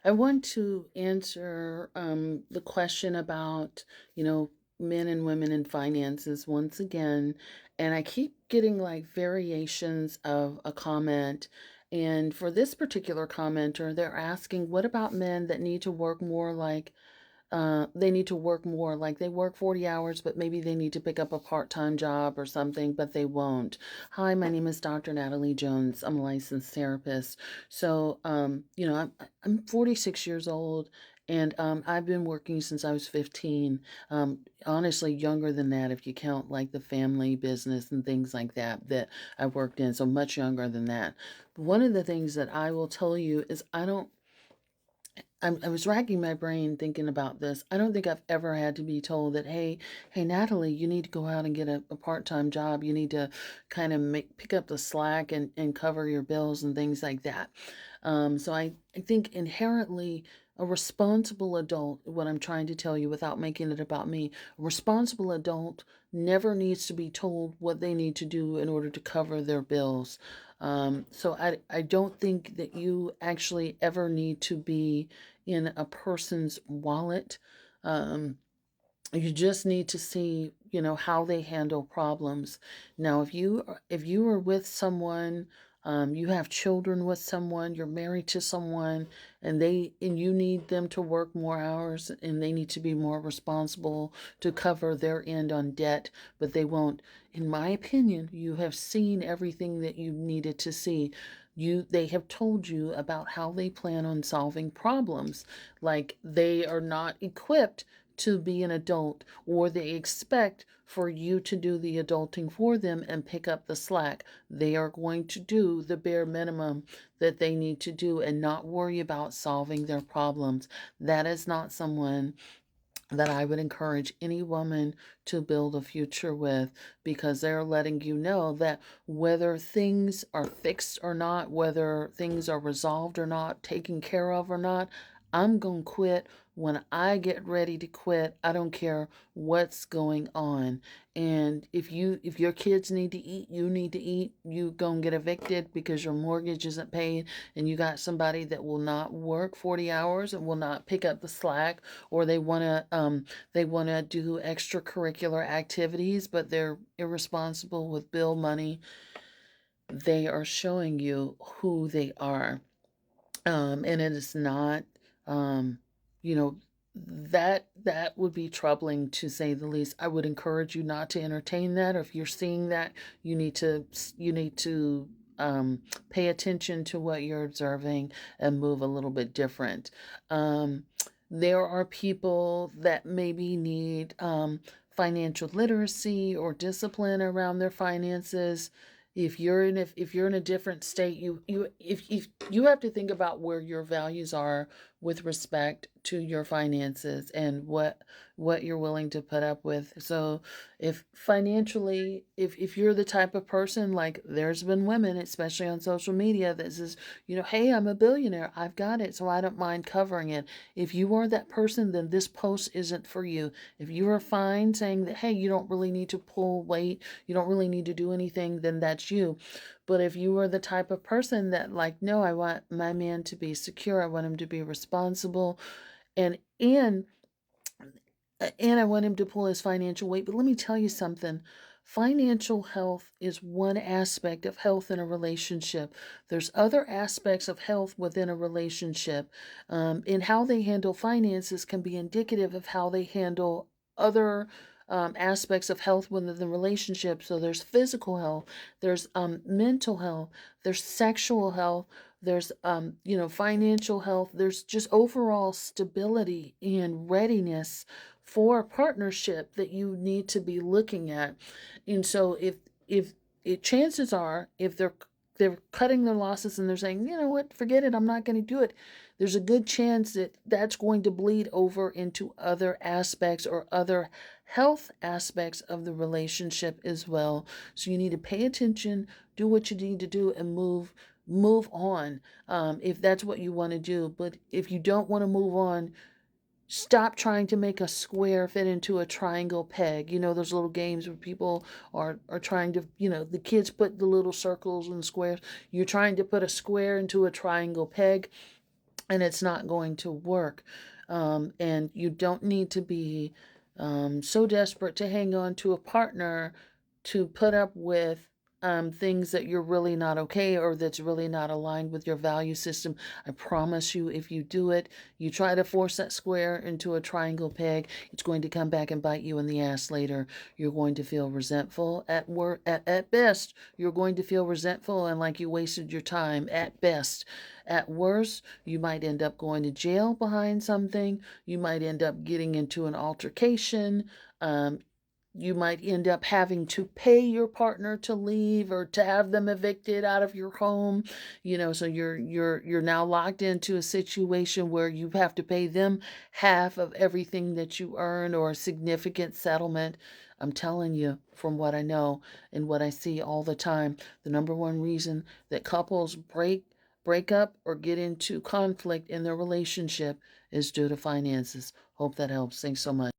I want to answer the question about, you know, men and women in finances once again. And I keep getting like variations of a comment. And for this particular commenter, they're asking, what about men that need to work more like they need to work more, like they work 40 hours, but maybe they need to pick up a part-time job or something, but they won't. Hi, my name is Dr. Natalie Jones. I'm a licensed therapist. So, I'm 46 years old. And I've been working since I was 15. Honestly, younger than that, if you count like the family business and things like that that I worked in. So much younger than that. But one of the things that I will tell you is I was racking my brain thinking about this. I don't think I've ever had to be told that, hey, Natalie, you need to go out and get a part-time job. You need to kind of pick up the slack and cover your bills and things like that. So I think inherently a responsible adult, what I'm trying to tell you without making it about me, a responsible adult never needs to be told what they need to do in order to cover their bills. So I don't think that you actually ever need to be in a person's wallet. Um, you just need to see, how they handle problems. Now, if you are with someone, you have children with someone, you're married to someone, and you need them to work more hours, and they need to be more responsible to cover their end on debt, but they won't. In my opinion, you have seen everything that you needed to see. They have told you about how they plan on solving problems. Like they are not equipped to be an adult, or they expect for you to do the adulting for them and pick up the slack. They are going to do the bare minimum that they need to do and not worry about solving their problems. That is not someone that I would encourage any woman to build a future with, because they're letting you know that whether things are fixed or not, whether things are resolved or not, taken care of or not, I'm going to quit when I get ready to quit. I don't care what's going on. And if your kids need to eat, you need to eat. You going to get evicted because your mortgage isn't paid, and you got somebody that will not work 40 hours and will not pick up the slack, or they want to do extracurricular activities, but they're irresponsible with bill money. They are showing you who they are. And it is not, um, you know, that would be troubling, to say the least. I would encourage you not to entertain that. Or if you're seeing that, you need to pay attention to what you're observing and move a little bit different. Um, there are people that maybe need financial literacy or discipline around their finances. If you're in a different state, if you have to think about where your values are with respect to your finances and what you're willing to put up with. So if financially, if you're the type of person, like there's been women, especially on social media, that says, hey, I'm a billionaire, I've got it, so I don't mind covering it. If you are that person, then this post isn't for you. If you are fine saying that, hey, you don't really need to pull weight, you don't really need to do anything, then that's you. But if you are the type of person that, like, no, I want my man to be secure, I want him to be responsible, and and and I want him to pull his financial weight. But let me tell you something. Financial health is one aspect of health in a relationship. There's other aspects of health within a relationship. And how they handle finances can be indicative of how they handle other aspects of health within the relationship. So there's physical health, there's mental health, there's sexual health, there's financial health, there's just overall stability and readiness for a partnership that you need to be looking at. And so if it, chances are, if they're cutting their losses and they're saying, you know what, forget it, I'm not going to do it, there's a good chance that that's going to bleed over into other aspects or other health aspects of the relationship as well. So you need to pay attention, do what you need to do, and move on, if that's what you want to do. But if you don't want to move on, stop trying to make a square fit into a triangle peg. You know, those little games where people are trying to, the kids put the little circles and squares. You're trying to put a square into a triangle peg. and it's not going to work. And you don't need to be so desperate to hang on to a partner to put up with things that you're really not okay or that's really not aligned with your value system. I promise you, if you do it, you try to force that square into a triangle peg, it's going to come back and bite you in the ass later. You're going to feel resentful at work. At best, you're going to feel resentful and like you wasted your time at best. At worst, you might end up going to jail behind something. You might end up getting into an altercation. Um, you might end up having to pay your partner to leave or to have them evicted out of your home. So you're now locked into a situation where you have to pay them half of everything that you earn or a significant settlement. I'm telling you from what I know and what I see all the time, the number one reason that couples break up or get into conflict in their relationship is due to finances. Hope that helps. Thanks so much.